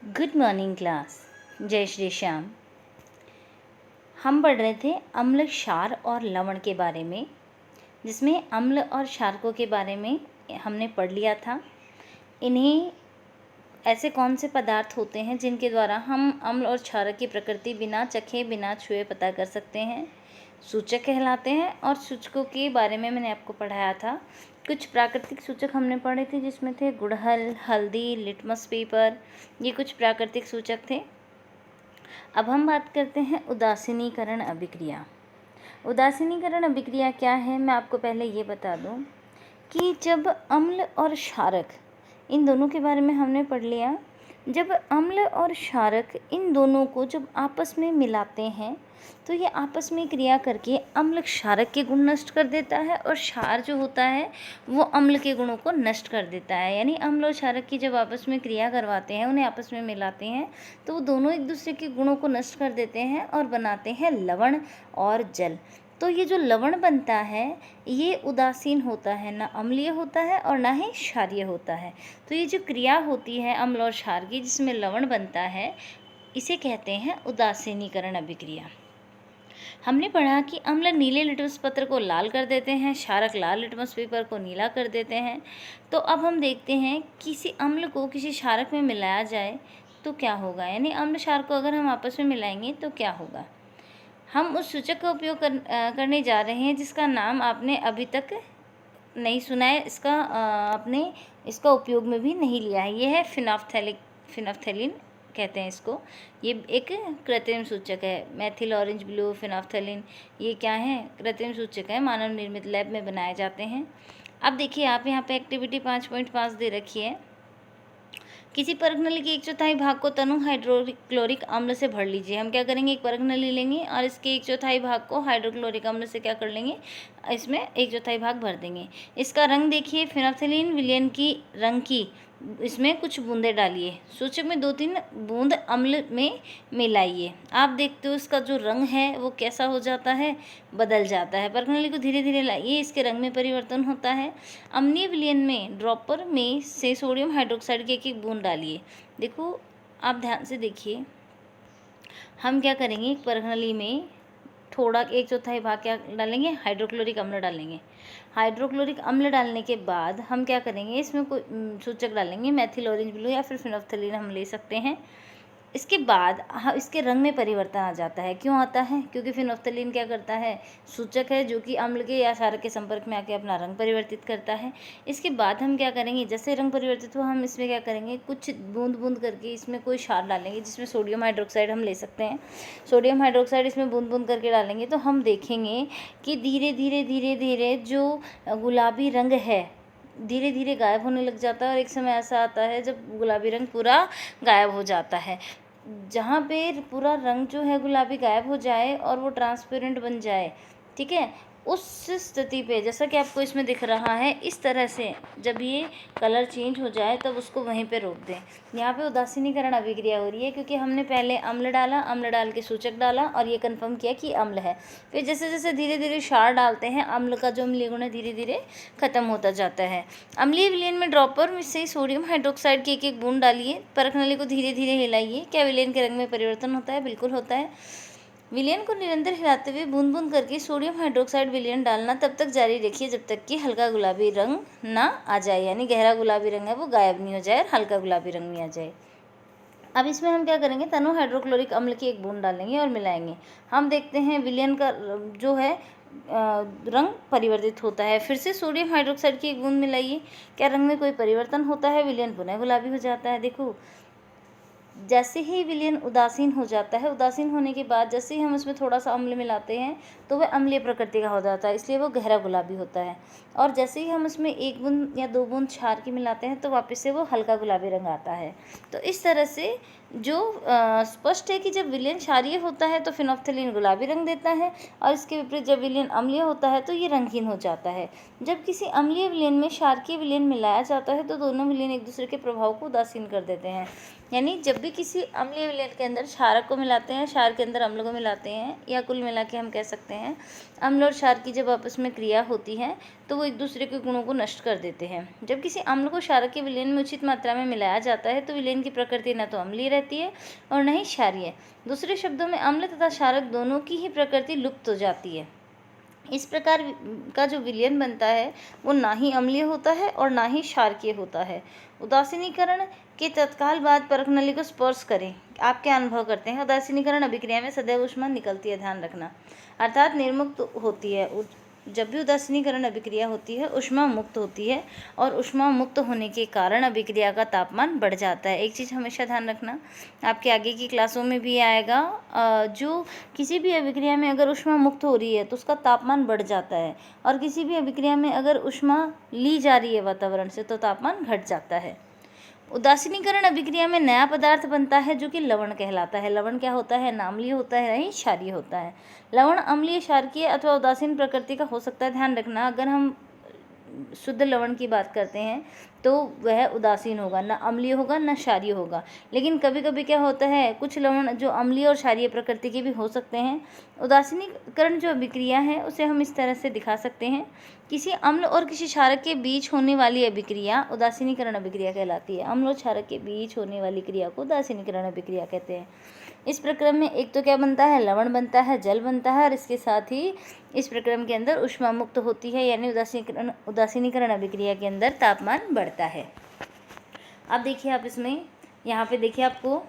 Good morning class. जय श्री श्याम। हम पढ़ रहे थे अम्ल, क्षार और लवण के बारे में, जिसमें अम्ल और क्षारकों के बारे में हमने पढ़ लिया था। इन्हें ऐसे कौन से पदार्थ होते हैं जिनके द्वारा हम अम्ल और क्षारक की प्रकृति बिना चखे बिना छुए पता कर सकते हैं? सूचक कहलाते हैं। और सूचकों के बारे में मैंने आपको पढ़ाया था। कुछ प्राकृतिक सूचक हमने पढ़े थे, जिसमें थे गुड़हल, हल्दी, लिटमस पेपर। ये कुछ प्राकृतिक सूचक थे। अब हम बात करते हैं उदासीनीकरण अभिक्रिया। उदासीनीकरण अभिक्रिया क्या है, मैं आपको पहले ये बता दूं कि जब अम्ल और क्षारक, इन दोनों के बारे में हमने पढ़ लिया। जब अम्ल और क्षारक इन दोनों को जब आपस में मिलाते हैं तो ये आपस में क्रिया करके अम्ल क्षारक के गुण नष्ट कर देता है, और क्षार जो होता है वो अम्ल के गुणों को नष्ट कर देता है। यानी अम्ल और क्षारक की जब आपस में क्रिया करवाते हैं, उन्हें आपस में मिलाते हैं, तो वो दोनों एक दूसरे के गुणों को नष्ट कर देते हैं और बनाते हैं लवण और जल। तो ये जो लवण बनता है ये उदासीन होता है, ना अम्लीय होता है और ना ही क्षारीय होता है। तो ये जो क्रिया होती है अम्ल और क्षार की, जिसमें लवण बनता है, इसे कहते हैं उदासीनीकरण अभिक्रिया। हमने पढ़ा कि अम्ल नीले लिटमस पत्र को लाल कर देते हैं, क्षारक लाल लिटमस पेपर को नीला कर देते हैं। तो अब हम देखते हैं किसी अम्ल को किसी क्षारक में मिलाया जाए तो क्या होगा, यानी अम्ल क्षार को अगर हम आपस में मिलाएंगे तो क्या होगा। हम उस सूचक का उपयोग करने जा रहे हैं जिसका नाम आपने अभी तक नहीं सुना है, आपने इसका उपयोग में भी नहीं लिया है। ये है फिनोफ्थैलीन कहते हैं इसको। ये एक कृत्रिम सूचक है। मैथिल ऑरेंज ब्लू फिनोफ्थैलीन, ये क्या है, कृत्रिम सूचक है, मानव निर्मित लैब में बनाए जाते हैं। अब देखिए आप यहाँ पे एक्टिविटी 5.5 दे रखी है। किसी परख नली के 1/4 भाग को तनु हाइड्रोक्लोरिक अम्ल से भर लीजिए। हम क्या करेंगे, एक परख नली लेंगे और इसके 1/4 भाग को हाइड्रोक्लोरिक अम्ल से क्या कर लेंगे, इसमें 1/4 भाग भर देंगे। इसका रंग देखिए, फिनोफ्थैलीन विलयन की रंग की इसमें कुछ बूंदें डालिए। सूचक में 2-3 बूंद अम्ल में मिलाइए। आप देखते हो इसका जो रंग है वो कैसा हो जाता है, बदल जाता है। परख नली को धीरे धीरे लाइए, इसके रंग में परिवर्तन होता है। अम्लीय विलयन में ड्रॉपर में से सोडियम हाइड्रोक्साइड की एक बूंद डालिए। देखो आप ध्यान से देखिए, हम क्या करेंगे, एक परख नली में थोड़ा 1/4 भाग क्या डालेंगे, हाइड्रोक्लोरिक अम्ल डालेंगे। हाइड्रोक्लोरिक अम्ल डालने के बाद हम क्या करेंगे, इसमें कोई सूचक डालेंगे, मैथिल ऑरेंज ब्लू या फिर फिनोफ्थैलीन हम ले सकते हैं। इसके बाद इसके रंग में परिवर्तन आ जाता है। क्यों आता है, क्योंकि फिनोफ्थैलीन क्या करता है, सूचक है जो कि अम्ल के या क्षारक के संपर्क में आके अपना रंग परिवर्तित करता है। इसके बाद हम क्या करेंगे, जैसे रंग परिवर्तित हो हम इसमें क्या करेंगे, कुछ बूंद बूंद करके इसमें कोई क्षार डालेंगे, जिसमें सोडियम हाइड्रोक्साइड हम ले सकते हैं। सोडियम हाइड्रोक्साइड इसमें बूंद बूंद करके डालेंगे तो हम देखेंगे कि धीरे धीरे धीरे धीरे जो गुलाबी रंग है धीरे धीरे गायब होने लग जाता है, और एक समय ऐसा आता है जब गुलाबी रंग पूरा गायब हो जाता है। जहाँ पे पूरा रंग जो है गुलाबी गायब हो जाए और वो ट्रांसपेरेंट बन जाए, ठीक है, उस स्थिति पे जैसा कि आपको इसमें दिख रहा है, इस तरह से जब ये कलर चेंज हो जाए तब उसको वहीं पे रोक दें। यहाँ पे उदासीनीकरण अभिक्रिया हो रही है क्योंकि हमने पहले अम्ल डाला, अम्ल डाल के सूचक डाला और ये कंफर्म किया कि अम्ल है। फिर जैसे जैसे धीरे धीरे क्षार डालते हैं, अम्ल का जो अम्लीय गुण है धीरे धीरे खत्म होता जाता है। अम्लीय विलयन में ड्रॉपर में से सोडियम हाइड्रोक्साइड की एक बूंद डालिए, परख नली को धीरे धीरे हिलाइए। क्या विलयन के रंग में परिवर्तन होता है, बिल्कुल होता है। विलयन को निरंतर हिलाते हुए बूंद बूंद करके सोडियम हाइड्रोक्साइड विलयन डालना तब तक जारी रखिए जब तक कि हल्का गुलाबी रंग ना आ जाए, यानी गहरा गुलाबी रंग है वो गायब नहीं हो जाए और हल्का गुलाबी रंग नहीं आ जाए। अब इसमें हम क्या करेंगे, तनु हाइड्रोक्लोरिक अम्ल की एक बूंद डालेंगे और मिलाएंगे। हम देखते हैं विलयन का जो है रंग परिवर्तित होता है। फिर से सोडियम हाइड्रोक्साइड की एक बूंद मिलाइए। क्या रंग में कोई परिवर्तन होता है, विलयन पुनः गुलाबी हो जाता है। देखो जैसे ही विलयन उदासीन हो जाता है, उदासीन होने के बाद जैसे ही हम उसमें थोड़ा सा अम्ल मिलाते हैं तो वह अम्लीय प्रकृति का हो जाता है, इसलिए वो गहरा गुलाबी होता है। और जैसे ही हम उसमें 1 बूंद या 2 बूंद क्षार की मिलाते हैं तो वापस से वो हल्का गुलाबी रंग आता है। तो इस तरह से जो स्पष्ट है कि जब विलयन क्षारीय होता है तो फिनोफ्थैलीन गुलाबी रंग देता है, और इसके विपरीत जब विलयन अम्लीय होता है तो ये रंगहीन हो जाता है। जब किसी अम्लीय विलयन में क्षारकीय विलयन मिलाया जाता है तो दोनों विलयन एक दूसरे के प्रभाव को उदासीन कर देते हैं। यानी जब भी किसी अम्लीय विलयन के अंदर क्षारक को मिलाते हैं, क्षार के अंदर अम्ल को मिलाते हैं, या कुल मिला के हम कह सकते हैं अम्ल और क्षार की जब आपस में क्रिया होती है तो वो एक दूसरे के गुणों को नष्ट कर देते हैं। जब किसी अम्ल को क्षारक के विलयन में उचित मात्रा में मिलाया जाता है तो विलयन की प्रकृति न तो अम्लीय रहती है और न ही क्षारीय। दूसरे शब्दों में अम्ल तथा क्षारक दोनों की ही प्रकृति लुप्त हो जाती है। इस प्रकार का जो विलयन बनता है वो ना ही अम्लीय होता है और ना ही क्षारकीय होता है। उदासीनीकरण के तत्काल बाद परख नली को स्पर्श करें। आप क्या अनुभव करते हैं? उदासीनीकरण अभिक्रिया में सदैव ऊष्मा निकलती है, ध्यान रखना, अर्थात निर्मुक्त होती है। जब भी उदासीनीकरण अभिक्रिया होती है ऊष्मा मुक्त होती है और ऊष्मा मुक्त होने के कारण अभिक्रिया का तापमान बढ़ जाता है। एक चीज़ हमेशा ध्यान रखना, आपके आगे की क्लासों में भी आएगा, जो किसी भी अभिक्रिया में अगर ऊष्मा मुक्त हो रही है तो उसका तापमान बढ़ जाता है, और किसी भी अभिक्रिया में अगर ऊष्मा ली जा रही है वातावरण से तो तापमान घट जाता है। उदासीनीकरण अभिक्रिया में नया पदार्थ बनता है जो कि लवण कहलाता है। लवण क्या होता है? ना अम्लीय होता है नहीं क्षारीय होता है। लवण अम्लीय, क्षारकीय अथवा उदासीन प्रकृति का हो सकता है। ध्यान रखना, अगर हम शुद्ध लवण की बात करते हैं तो वह उदासीन होगा, ना अम्लीय होगा ना क्षारीय होगा। लेकिन कभी कभी क्या होता है, कुछ लवण जो अम्लीय और क्षारीय प्रकृति के भी हो सकते हैं। उदासीनीकरण जो अभिक्रिया है उसे हम इस तरह से दिखा सकते हैं, किसी अम्ल और किसी क्षारक के बीच होने वाली अभिक्रिया उदासीनीकरण अभिक्रिया कहलाती है। अम्ल और क्षारक के बीच होने वाली क्रिया को उदासीनीकरण अभिक्रिया कहते हैं। इस प्रक्रम में एक तो क्या बनता है? लवण बनता है, जल बनता है, और इसके साथ ही इस प्रक्रम के अंदर ऊष्मा मुक्त होती है, यानी उदासीनीकरण अभिक्रिया के अंदर तापमान बढ़ता है। अब देखिए, आप इसमें यहाँ पे देखिए आपको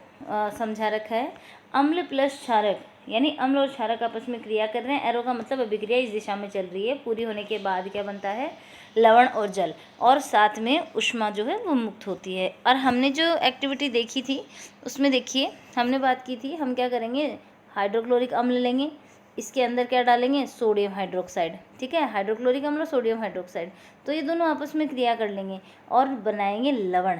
समझा रखा है, अम्ल प्लस क्षारक, यानी अम्ल और क्षारक आपस में क्रिया कर रहे हैं। एरो का मतलब अभिक्रिया इस दिशा में चल रही है। पूरी होने के बाद क्या बनता है? लवण और जल, और साथ में ऊष्मा जो है वो मुक्त होती है। और हमने जो एक्टिविटी देखी थी उसमें देखिए हमने बात की थी, हम क्या करेंगे, हाइड्रोक्लोरिक अम्ल लेंगे, इसके अंदर क्या डालेंगे? सोडियम हाइड्रोक्साइड, ठीक है, हाइड्रोक्लोरिक अम्ल, सोडियम हाइड्रोक्साइड, तो ये दोनों आपस में क्रिया कर लेंगे और बनाएंगे लवण।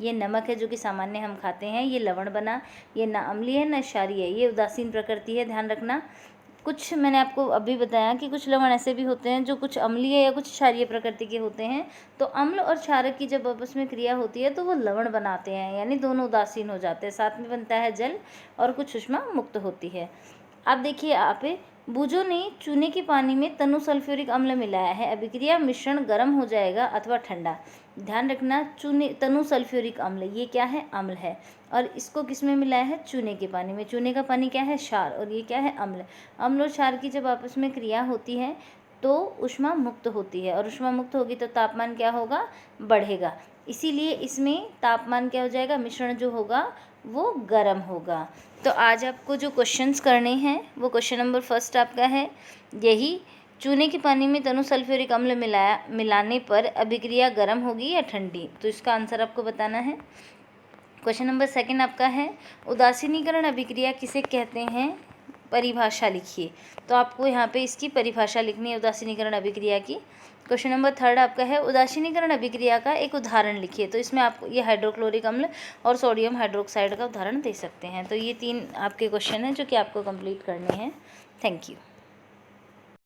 ये नमक है जो कि सामान्य हम खाते हैं, ये लवण बना। ये ना अम्लीय है ना क्षारीय है, ये उदासीन प्रकृति है, ध्यान रखना। कुछ मैंने आपको अभी बताया कि कुछ लवण ऐसे भी होते हैं जो कुछ अम्लीय या कुछ क्षारीय प्रकृति के होते हैं। तो अम्ल और क्षारक की जब आपस में क्रिया होती है तो वो लवण बनाते हैं, यानी दोनों उदासीन हो जाते हैं। साथ में बनता है जल और कुछ ऊष्मा मुक्त होती है। अब देखिए, आप बूझो ने चूने के पानी में तनु सल्फ्यूरिक अम्ल मिलाया है, अभिक्रिया मिश्रण गर्म हो जाएगा अथवा ठंडा। ध्यान रखना, चूने तनु सल्फ्यूरिक अम्ल ये क्या है? अम्ल है, और इसको किस में मिलाया है? चूने के पानी में। चूने का पानी क्या है? क्षार, और ये क्या है? अम्ल। अम्ल और क्षार की जब आपस में क्रिया होती है तो ऊष्मा मुक्त होती है, और ऊष्मा मुक्त होगी तो तापमान क्या होगा? बढ़ेगा। इसीलिए इसमें तापमान क्या हो जाएगा? मिश्रण जो होगा वो गर्म होगा। तो आज आपको जो क्वेश्चंस करने हैं वो क्वेश्चन नंबर फर्स्ट आपका है यही, चूने के पानी में तनु सल्फ्यूरिक अम्ल मिलाने पर अभिक्रिया गर्म होगी या ठंडी? तो इसका आंसर आपको बताना है। क्वेश्चन नंबर सेकंड आपका है, उदासीनीकरण अभिक्रिया किसे कहते हैं? परिभाषा लिखिए। तो आपको यहाँ पे इसकी परिभाषा लिखनी है उदासीनीकरण अभिक्रिया की। क्वेश्चन नंबर थर्ड आपका है, उदासीनीकरण अभिक्रिया का एक उदाहरण लिखिए। तो इसमें आपको ये हाइड्रोक्लोरिक अम्ल और सोडियम हाइड्रोक्साइड का उदाहरण दे सकते हैं। तो ये 3 आपके क्वेश्चन हैं जो कि आपको कंप्लीट करने हैं। Thank you.